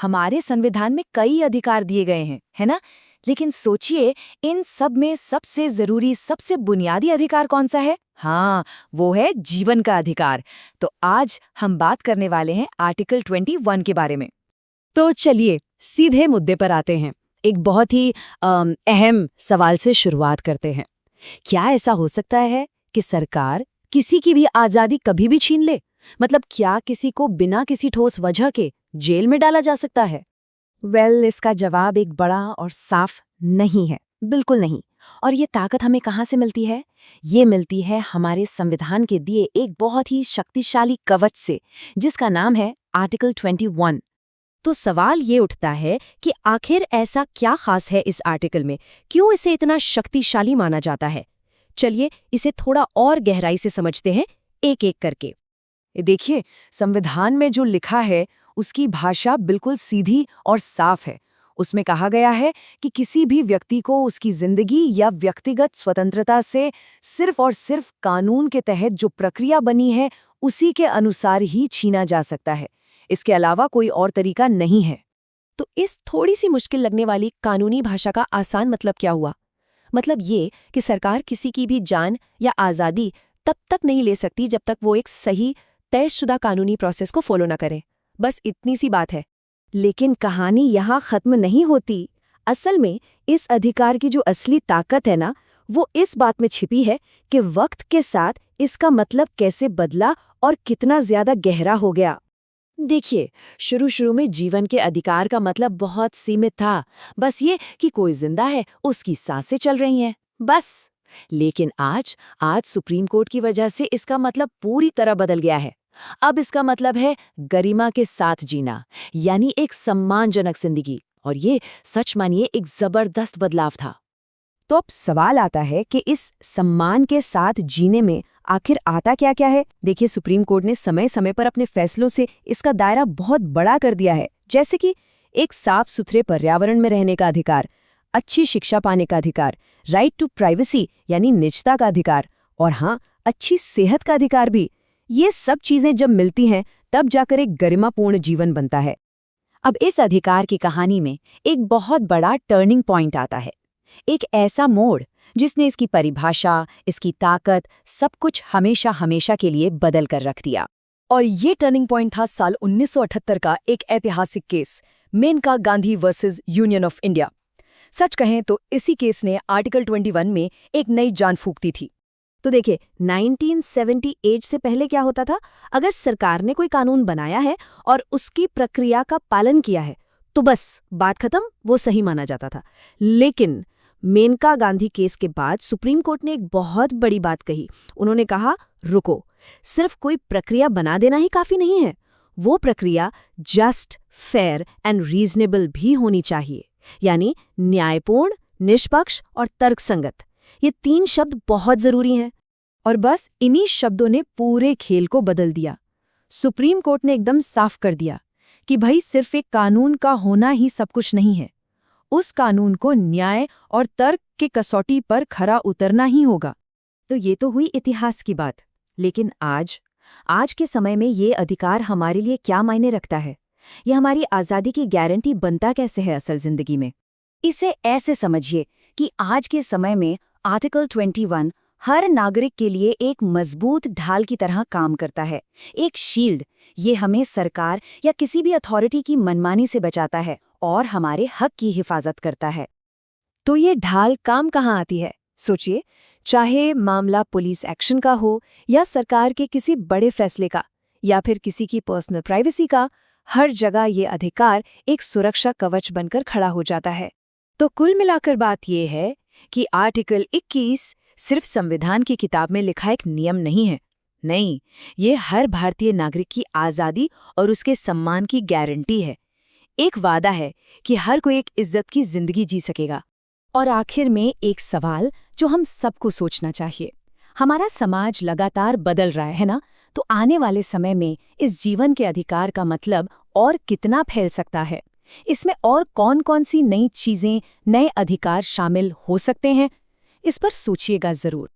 हमारे संविधान में कई अधिकार दिए गए हैं, है ना? लेकिन सोचिए, इन सब में सबसे जरूरी, सबसे बुनियादी अधिकार कौन सा है? हाँ, वो है जीवन का अधिकार। तो आज हम बात करने वाले हैं आर्टिकल 21 के बारे में। तो चलिए सीधे मुद्दे पर आते हैं। एक बहुत ही अहम सवाल से शुरुआत करते हैं। क्या ऐसा हो सकता है कि सरकार किसी की भी आज़ादी कभी भी छीन ले? मतलब क्या किसी को बिना किसी ठोस वजह के जेल में डाला जा सकता है? इसका जवाब एक बड़ा और साफ नहीं है, बिल्कुल नहीं। और ये ताकत हमें कहाँ से मिलती है? ये मिलती है हमारे संविधान के दिए एक बहुत ही शक्तिशाली कवच से, जिसका नाम है आर्टिकल 21। तो सवाल ये उठता है कि आखिर ऐसा क्या खास है इस आर्टिकल में, क्यों इसे इतना शक्तिशाली माना जाता है? चलिए इसे थोड़ा और गहराई से समझते हैं, एक एक करके। देखिए, संविधान में जो लिखा है उसकी भाषा बिल्कुल सीधी और साफ है। उसमें कहा गया है कि किसी भी व्यक्ति को उसकी जिंदगी या व्यक्तिगत स्वतंत्रता से सिर्फ और सिर्फ कानून के तहत जो प्रक्रिया बनी है उसी के अनुसार ही छीना जा सकता है। इसके अलावा कोई और तरीका नहीं है। तो इस थोड़ी सी मुश्किल लगने वाली कानूनी भाषा का आसान मतलब क्या हुआ? मतलब ये कि सरकार किसी की भी जान या आज़ादी तब तक नहीं ले सकती जब तक वो एक सही तयशुदा कानूनी प्रोसेस को फॉलो ना करे। बस इतनी सी बात है। लेकिन कहानी यहाँ खत्म नहीं होती। असल में इस अधिकार की जो असली ताकत है ना, वो इस बात में छिपी है कि वक्त के साथ इसका मतलब कैसे बदला और कितना ज्यादा गहरा हो गया। देखिए, शुरू में जीवन के अधिकार का मतलब बहुत सीमित था, बस ये कि कोई जिंदा है, उसकी सांसें चल रही हैं, बस। लेकिन आज सुप्रीम कोर्ट की वजह से इसका मतलब पूरी तरह बदल गया है। अब इसका मतलब है गरिमा के साथ जीना, यानी एक सम्मानजनक जिंदगी। और ये सच मानिए एक जबरदस्त बदलाव था। तो अब सवाल आता है कि इस सम्मान के साथ जीने में आखिर आता क्या क्या है? देखिए, सुप्रीम कोर्ट ने समय समय पर अपने फैसलों से इसका दायरा बहुत बड़ा कर दिया है। जैसे कि एक साफ सुथरे पर्यावरण में रहने का अधिकार, अच्छी शिक्षा पाने का अधिकार, राइट टू प्राइवेसी यानी निजता का अधिकार, और हाँ, अच्छी सेहत का अधिकार भी। ये सब चीजें जब मिलती हैं तब जाकर एक गरिमापूर्ण जीवन बनता है। अब इस अधिकार की कहानी में एक बहुत बड़ा टर्निंग पॉइंट आता है, एक ऐसा मोड़ जिसने इसकी परिभाषा, इसकी ताकत, सब कुछ हमेशा हमेशा के लिए बदल कर रख दिया। और ये टर्निंग पॉइंट था साल 1978 का एक ऐतिहासिक case, Maneka Gandhi versus union of India. सच कहें तो इसी केस ने आर्टिकल 21 में एक नई जान फूंक दी थी। तो देखिए, 1978 से पहले क्या होता था? अगर सरकार ने कोई कानून बनाया है और उसकी प्रक्रिया का पालन किया है तो बस बात खत्म, वो सही माना जाता था। लेकिन मेनका गांधी केस के बाद सुप्रीम कोर्ट ने एक बहुत बड़ी बात कही। उन्होंने कहा, रुको, सिर्फ कोई प्रक्रिया बना देना ही काफी नहीं है, वो प्रक्रिया जस्ट, फेयर एंड रीजनेबल भी होनी चाहिए। यानी न्यायपूर्ण, निष्पक्ष और तर्कसंगत। ये 3 शब्द बहुत जरूरी हैं। और बस इन्हीं शब्दों ने पूरे खेल को बदल दिया। सुप्रीम कोर्ट ने एकदम साफ कर दिया कि भाई सिर्फ एक कानून का होना ही सब कुछ नहीं है, उस कानून को न्याय और तर्क के कसौटी पर खरा उतरना ही होगा। तो ये तो हुई इतिहास की बात। लेकिन आज के समय में ये अधिकार हमारे लिए क्या मायने रखता है? यह हमारी आज़ादी की गारंटी बनता कैसे है असल जिंदगी में? इसे ऐसे समझिए कि आज के समय में आर्टिकल 21 हर नागरिक के लिए एक मजबूत ढाल की तरह काम करता है, एक शील्ड। ये हमें सरकार या किसी भी अथॉरिटी की मनमानी से बचाता है और हमारे हक की हिफाजत करता है। तो ये ढाल काम कहाँ आती है? सोचिए, चाहे मामला पुलिस एक्शन का हो या सरकार के किसी बड़े फैसले का या फिर किसी की पर्सनल प्राइवेसी का, हर जगह ये अधिकार एक सुरक्षा कवच बनकर खड़ा हो जाता है। तो कुल मिलाकर बात ये है कि आर्टिकल 21 सिर्फ संविधान की किताब में लिखा एक नियम नहीं है। नहीं, ये हर भारतीय नागरिक की आज़ादी और उसके सम्मान की गारंटी है। एक वादा है कि हर कोई एक इज्जत की जिंदगी जी सकेगा। और आखिर में एक सवाल जो हम सबको सोचना चाहिए, हमारा समाज लगातार बदल रहा है ना? तो आने वाले समय में इस जीवन के अधिकार का मतलब और कितना फैल सकता है? इसमें और कौन-कौन सी नई चीजें, नए अधिकार शामिल हो सकते हैं? इस पर सोचिएगा जरूर।